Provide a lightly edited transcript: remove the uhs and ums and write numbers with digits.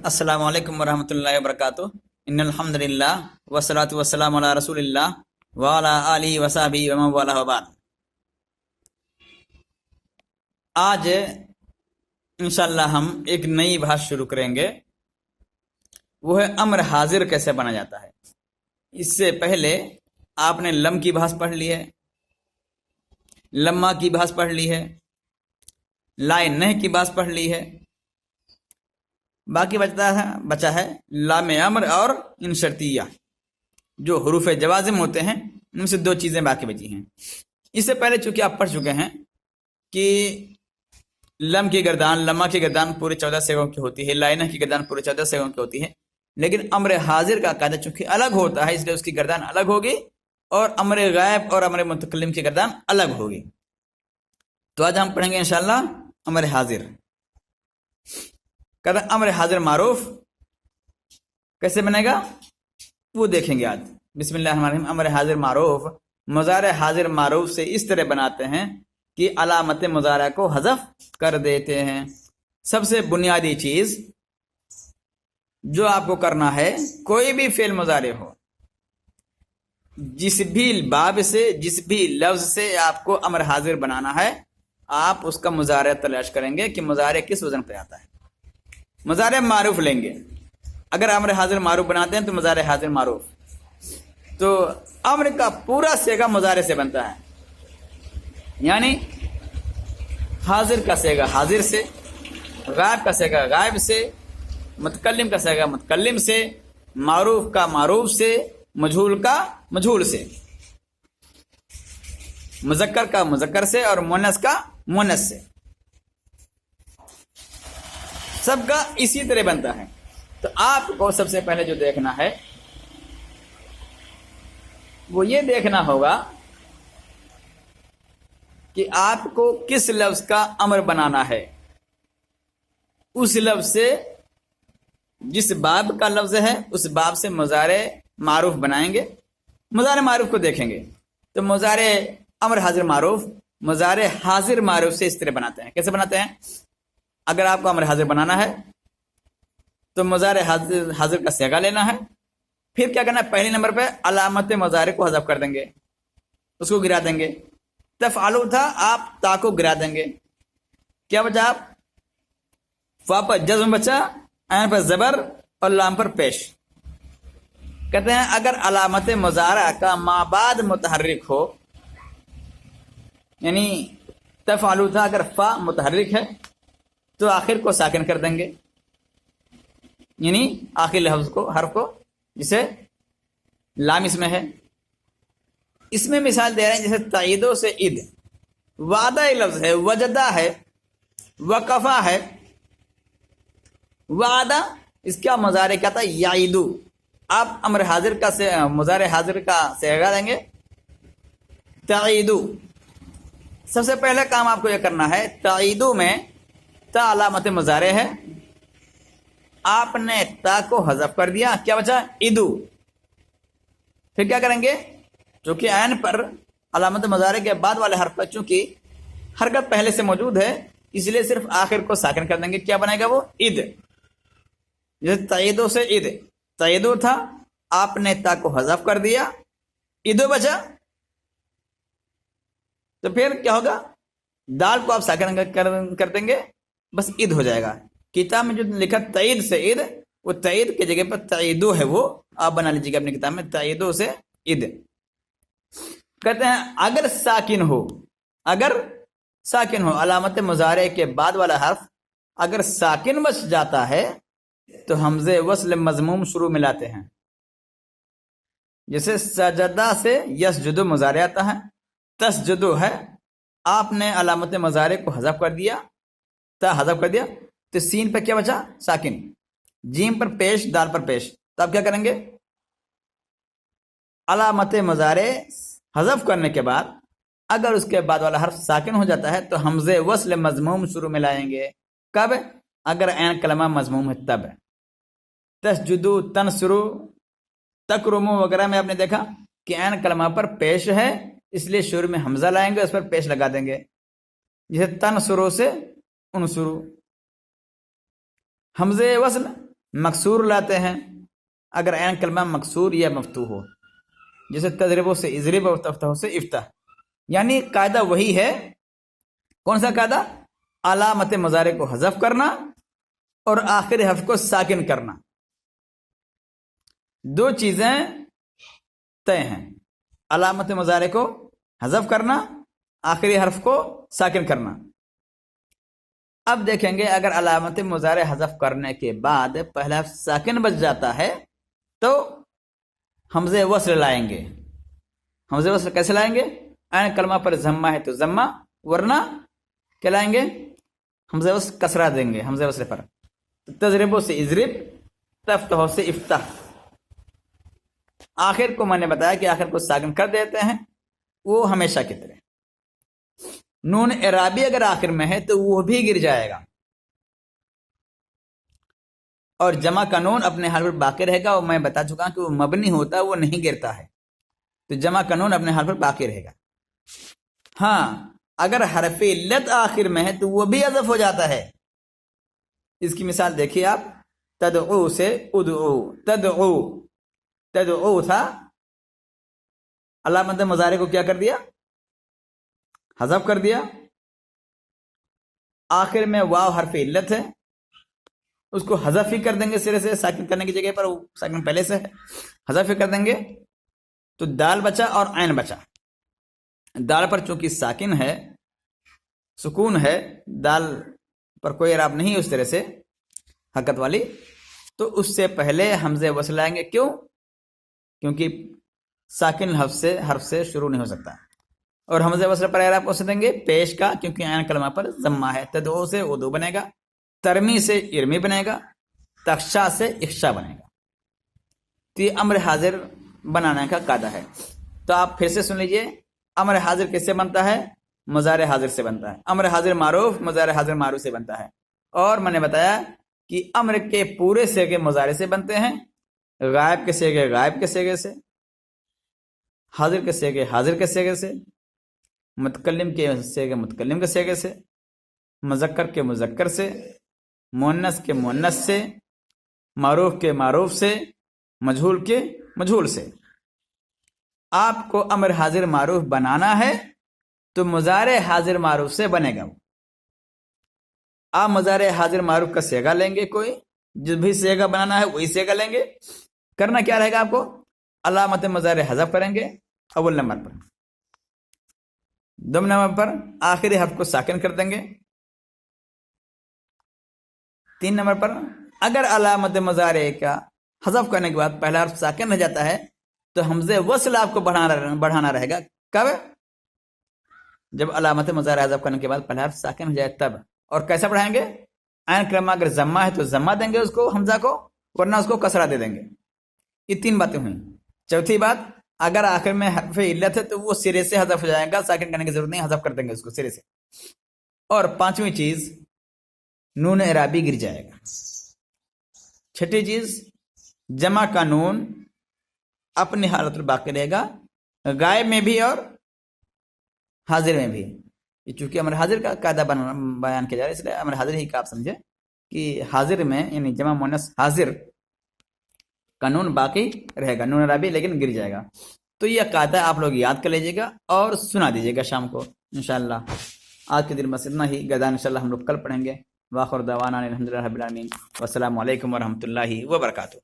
السلام علیکم ورحمۃ اللہ وبرکاتہ۔ ان الحمد للہ والصلاۃ والسلام علی رسول اللہ وعلی آلہ وصحبہ ومن والہ وبعد۔ آج انشاءاللہ ہم ایک نئی بحث شروع کریں گے، وہ ہے امر حاضر کیسے بنا جاتا ہے۔ اس سے پہلے آپ نے لم کی بحث پڑھ لی ہے، لما کی بحث پڑھ لی ہے، لائے نہ کی بحث پڑھ لی ہے، باقی بچا ہے لام امر اور ان شرطیہ، جو حروف جوازم ہوتے ہیں ان سے دو چیزیں باقی بچی ہیں۔ اس سے پہلے چونکہ آپ پڑھ چکے ہیں کہ لم کی گردان، لما کی گردان پورے 14 سیغوں کی ہوتی ہے، لائنہ کی گردان پورے 14 سیغوں کی ہوتی ہے، لیکن امر حاضر کا قاعدہ چونکہ الگ ہوتا ہے اس لیے اس کی گردان الگ ہوگی، اور امر غائب اور امر متکلم کی گردان الگ ہوگی۔ تو آج ہم پڑھیں گے انشاءاللہ امر حاضر۔ کہتے ہیں امر حاضر معروف کیسے بنے گا وہ دیکھیں گے آج۔ بسم اللہ الرحمن الرحیم۔ امر حاضر معروف، مضارع حاضر معروف سے اس طرح بناتے ہیں کہ علامت مضارع کو حذف کر دیتے ہیں۔ سب سے بنیادی چیز جو آپ کو کرنا ہے، کوئی بھی فعل مضارع ہو، جس بھی باب سے، جس بھی لفظ سے آپ کو امر حاضر بنانا ہے، آپ اس کا مضارع تلاش کریں گے کہ مضارع کس وزن پہ آتا ہے۔ مضارع معروف لیں گے، اگر امر حاضر معروف بناتے ہیں تو مضارع حاضر معروف، تو امر کا پورا صیغہ مضارع سے بنتا ہے، یعنی حاضر کا صیغہ حاضر سے، غائب کا صیغہ غائب سے، متکلم کا صیغہ متکلم سے، معروف کا معروف سے، مجہول کا مجہول سے، مذکر کا مذکر سے، اور مؤنث کا مؤنث سے، سب کا اسی طرح بنتا ہے۔ تو آپ کو سب سے پہلے جو دیکھنا ہے وہ یہ دیکھنا ہوگا کہ آپ کو کس لفظ کا امر بنانا ہے۔ اس لفظ سے، جس باب کا لفظ ہے اس باب سے مضارع معروف بنائیں گے، مضارع معروف کو دیکھیں گے۔ تو مضارع امر حاضر معروف مضارع حاضر معروف سے اس طرح بناتے ہیں۔ کیسے بناتے ہیں؟ اگر آپ کو امر حاضر بنانا ہے تو مضارع حاضر کا صیغہ لینا ہے، پھر کیا کرنا ہے، پہلے نمبر پہ علامت مضارع کو حذف کر دیں گے، اس کو گرا دیں گے۔ تفعلوا تھا، آپ تا کو گرا دیں گے، کیا بچا؟ آپ فا پر جزم بچا، عین پر زبر اور لام پر پیش۔ کہتے ہیں اگر علامت مضارع کا ما بعد متحرک ہو، یعنی تفعلوا تھا اگر فا متحرک ہے تو آخر کو ساکن کر دیں گے، یعنی آخر لفظ کو، حرف کو، جسے لام اس میں ہے۔ اس میں مثال دے رہے ہیں جیسے تائیدوں سے عید، وعدہ لفظ ہے، وجدہ ہے، وقفہ ہے۔ وعدہ اس کا مضارع کیا تھا؟ یعیدو۔ آپ امر حاضر کا مضارع حاضر کا صیغہ دیں گے تعیدو۔ سب سے پہلے کام آپ کو یہ کرنا ہے، تعیدو میں تا علامت مضارع ہے، آپ نے تا کو حذف کر دیا، کیا بچا؟ ادو۔ پھر کیا کریں گے؟ چونکہ عین پر علامت مضارع کے بعد والے حرف پر چونکہ حرکت پہلے سے موجود ہے، اس لیے صرف آخر کو ساکن کر دیں گے۔ کیا بنے گا وہ؟ اد۔ جیسے تعیدو سے عید، تعیدو تھا، آپ نے تا کو حذف کر دیا، ادو بچا، تو پھر کیا ہوگا؟ دال کو آپ ساکن کر دیں گے، بس عید ہو جائے گا۔ کتاب میں جو لکھا تعید سے عید، وہ تعید کی جگہ پر تعیدو ہے، وہ آپ بنا لیجیے گا اپنی کتاب میں، تعیدو سے عید۔ کہتے ہیں اگر ساکن ہو، اگر ساکن ہو، علامت مضارع کے بعد والا حرف اگر ساکن بچ جاتا ہے تو حمزہ وصل مضموم شروع میں لاتے ہیں۔ جیسے سجدہ سے یسجدو مضارع آتا ہے، تسجدو ہے، آپ نے علامت مضارع کو حذف کر دیا، تا حذف کر دیا، تو سین پہ کیا بچا؟ ساکن، جیم پر پیش، دال پر پیش۔ تو آپ کیا کریں گے؟ علامت مضارع حذف کرنے کے بعد اگر اس کے بعد والا حرف ساکن ہو جاتا ہے تو حمزہ وصل مضموم شروع میں لائیں گے۔ کب؟ اگر عین کلمہ مضموم ہے تب۔ تسجدو، تنصرو، تکرمو وغیرہ میں آپ نے دیکھا کہ عین کلمہ پر پیش ہے، اس لیے شروع میں حمزہ لائیں گے، اس پر پیش لگا دیں گے، جیسے تنصرو سے انصرو۔ حمزے وصل مکسور لاتے ہیں اگر عین کلمہ مکسور یا مفتوح ہو، جیسے تضربوں سے اضرب اور تفتح سے افتح. یعنی قاعدہ وہی ہے. کون سا قاعدہ؟ علامت مضارع کو حذف کرنا اور آخری حرف کو ساکن کرنا. دو چیزیں طے ہیں، علامت مضارع کو حذف کرنا، آخری حرف کو ساکن کرنا. اب دیکھیں گے اگر علامت مضارع حذف کرنے کے بعد پہلا حرف ساکن بچ جاتا ہے تو حمزہ وصل لائیں گے. حمزہ وصل کیسے لائیں گے؟ عین کلمہ پر ضمہ ہے تو ضمہ، ورنہ کیا لائیں گے؟ حمزہ وصل کسرہ دیں گے حمزہ وصل پر. تضربوں سے اضرب، تفتح سے افتح. آخر کو میں نے بتایا کہ آخر کو ساکن کر دیتے ہیں، وہ ہمیشہ کی طرح. نون اعرابی اگر آخر میں ہے تو وہ بھی گر جائے گا، اور جمع کا نون اپنے حال پر باقی رہے گا. اور میں بتا چکا کہ وہ مبنی ہوتا ہے، وہ نہیں گرتا ہے، تو جمع کا نون اپنے حال پر باقی رہے گا. ہاں اگر حرف علت آخر میں ہے تو وہ بھی حذف ہو جاتا ہے. اس کی مثال دیکھیے آپ، تدعو سے ادعو. تدعو تھا، علامت مضارع کو کیا کر دیا؟ حذف کر دیا. آخر میں واو حرف علت ہے، اس کو حذف ہی کر دیں گے سرے سے، ساکن کرنے کی جگہ پر ساکن پہلے سے ہے، حذف ہی کر دیں گے. تو دال بچا اور عین بچا. دال پر چونکہ ساکن ہے، سکون ہے، دال پر کوئی اعراب نہیں اس طرح سے حرکت والی، تو اس سے پہلے حمزے وصل آئیں گے. کیوں؟ کیونکہ ساکن حرف سے شروع نہیں ہو سکتا. اور حمزہ وصل پر اعراب کون دیں گے؟ پیش کا، کیونکہ عین کلمہ پر ضمہ ہے. تدعو سے ادو بنے گا، ترمی سے ارمی بنے گا، تخشا سے اخشا بنے گا. تو یہ امر حاضر بنانے کا قاعدہ ہے. تو آپ پھر سے سن لیجئے، امر حاضر کس سے بنتا ہے؟ مضارع حاضر سے بنتا ہے. امر حاضر معروف مضارع حاضر معروف سے بنتا ہے. اور میں نے بتایا کہ امر کے پورے صیغے مضارع سے بنتے ہیں، غائب کے صیغے غائب کے صیغے سے، حاضر کے صیغے حاضر کے صیغے سے، متکلم کے صیغے متکلم کے صیغے سے، مذکر کے مذکر سے، مؤنث کے مؤنث سے، معروف کے معروف سے، مجہول کے مجہول سے. آپ کو امر حاضر معروف بنانا ہے تو مضارع حاضر معروف سے بنے گا. آپ مضارع حاضر معروف کا صیغہ لیں گے، کوئی جو بھی صیغہ بنانا ہے وہی صیغہ لیں گے. کرنا کیا رہے گا آپ کو؟ علامت مضارع حذف کریں گے اول نمبر پر، دوم نمبر پر آخری حرف کو ساکن کر دیں گے، تین نمبر پر اگر علامت مضارع کا حذف کرنے کے بعد پہلا حرف ساکن رہ جاتا ہے تو حمزہ وصل آپ کو بڑھانا رہے گا. کب؟ جب علامت مضارع حذف کرنے کے بعد پہلا حرف ساکن ہو جائے تب. اور کیسا بڑھائیں گے؟ عین کلمہ اگر ضمہ ہے تو ضمہ دیں گے اس کو، حمزہ کو، ورنہ اس کو کسرہ دے دیں گے. یہ تین باتیں ہوئیں. چوتھی بات، اگر آخر میں حرف علت ہے تو وہ سرے سے حذف ہو جائے گا، ساکن کرنے کی ضرورت نہیں، حذف کر دیں گے اس کو سرے سے. اور پانچویں چیز، نون اعرابی گر جائے گا. چھٹی چیز، جمع کا نون اپنی حالت پر باقی رہے گا، غائب میں بھی اور حاضر میں بھی. چونکہ امر حاضر کا قاعدہ بیان کیا جا رہا ہے، اس لیے امر حاضر ہی کا آپ سمجھے کہ حاضر میں یعنی جمع مؤنث حاضر کا نون باقی رہے گا، نون اعرابی لیکن گر جائے گا. تو یہ قاعدہ آپ لوگ یاد کر لیجیے گا اور سنا دیجیے گا شام کو انشاءاللہ. آج کے دن بس اتنا ہی، غدا انشاءاللہ ہم لوگ کل پڑھیں گے. واخر دعوانا الحمدللہ رب العالمین، والسلام علیکم ورحمۃ اللہ وبرکاتہ.